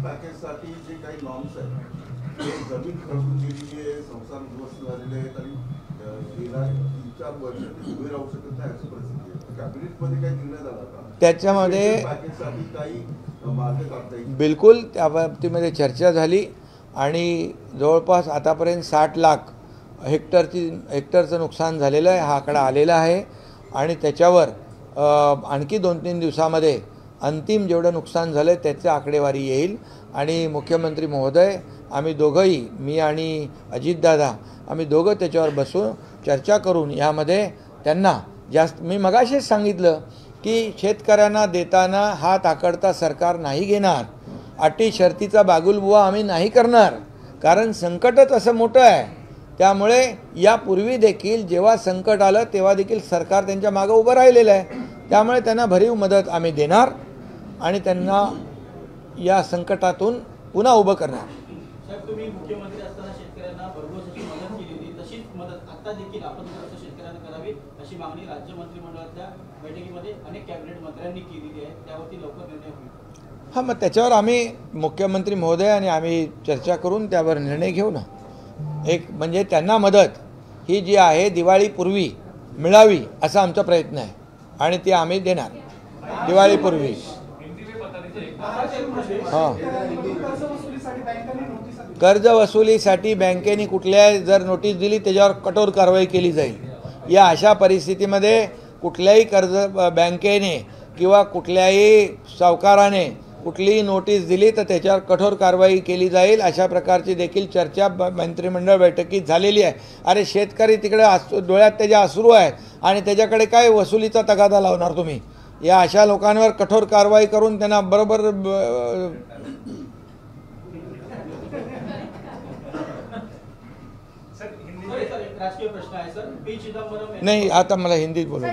पॅकेजसाठी जे काही नॉर्म्स आहेत ते जमीन खरडून गेलेली आहे, संसार उद्ध्वस्त झालेले आहेत आणि येणारे 3-4 वर्ष ते उभे राहू शकत नाही अशी परिस्थिती आहे. कॅबिनेटमध्ये काही निर्णय झाला का त्याच्यामध्ये? पॅकेजसाठी काही मार्ग काढता येईल? बिलकुल त्या बाबतीमध्ये चर्चा झाली आणि जवळपास आतापर्यंत 60 लाख हेक्टरचं नुकसान झालेलं आहे, हा आकडा आलेला आहे आणि त्याच्यावर आणखी 2-3 दिवसामध्ये अंतिम जेवढं नुकसान झालं आहे त्याची आकडेवारी येईल आणि मुख्यमंत्री महोदय आम्ही दोघंही, मी आणि अजितदादा, आम्ही दोघं त्याच्यावर बसून चर्चा करून यामध्ये त्यांना मी मगाशीच सांगितलं की शेतकऱ्यांना देताना हात आकडता सरकार नाही घेणार, अटी शर्तीचा बागुलबुवा आम्ही नाही करणार, कारण संकटच असं मोठं आहे. त्यामुळे यापूर्वी देखील जेव्हा संकट आलं तेव्हा देखील सरकार त्यांच्या मागं उभं राहिलेलं आहे. त्यामुळे त्यांना भरीव मदत आम्ही देणार आणि त्यांना या संकटातून पुन्हा उभं करणार. साहेब, तुम्ही मुख्यमंत्री असताना शेतकऱ्यांना भरघोस अशी मदत केली होती, तशीच मदत आता देखील आपण शेतकऱ्यांना करावी अशी मागणी राज्य मंत्रिमंडळाच्या बैठकीमध्ये अनेक कॅबिनेट मंत्र्यांनी केलेली आहे. त्यावरती लवकर निर्णय होईल. हां, मग त्याच्यावर आम्ही मुख्यमंत्री महोदय आणि आम्ही चर्चा करून त्यावर निर्णय घेऊ ना. एक म्हणजे त्यांना मदत ही जी आहे दिवाळीपूर्वी मिळावी असा आमचा प्रयत्न आहे आणि ती आम्ही देणार दिवाळीपूर्वी. हां, कर्जवसुलीसाठी बँकेने कुठल्याही जर नोटीस दिली त्याच्यावर कठोर कारवाई केली जाईल. या अशा परिस्थितीमध्ये कुठल्याही बँकेने किंवा कुठल्याही सावकाराने कुठलीही नोटीस दिली तर त्याच्यावर कठोर कारवाई केली जाईल अशा प्रकारची देखील चर्चा मंत्रिमंडळ बैठकीत झालेली आहे. अरे शेतकरी तिकडे डोळ्यात त्याच्या अश्रू आहे आणि त्याच्याकडे काय वसुलीचा तगादा लावणार तुम्ही? या अशा लोकांवर कठोर कारवाई करून त्यांना बरोबर राजकीय प्रश्न आहे सर. पी चिदंबरम नाही, आता मला हिंदीत बोलू द्या.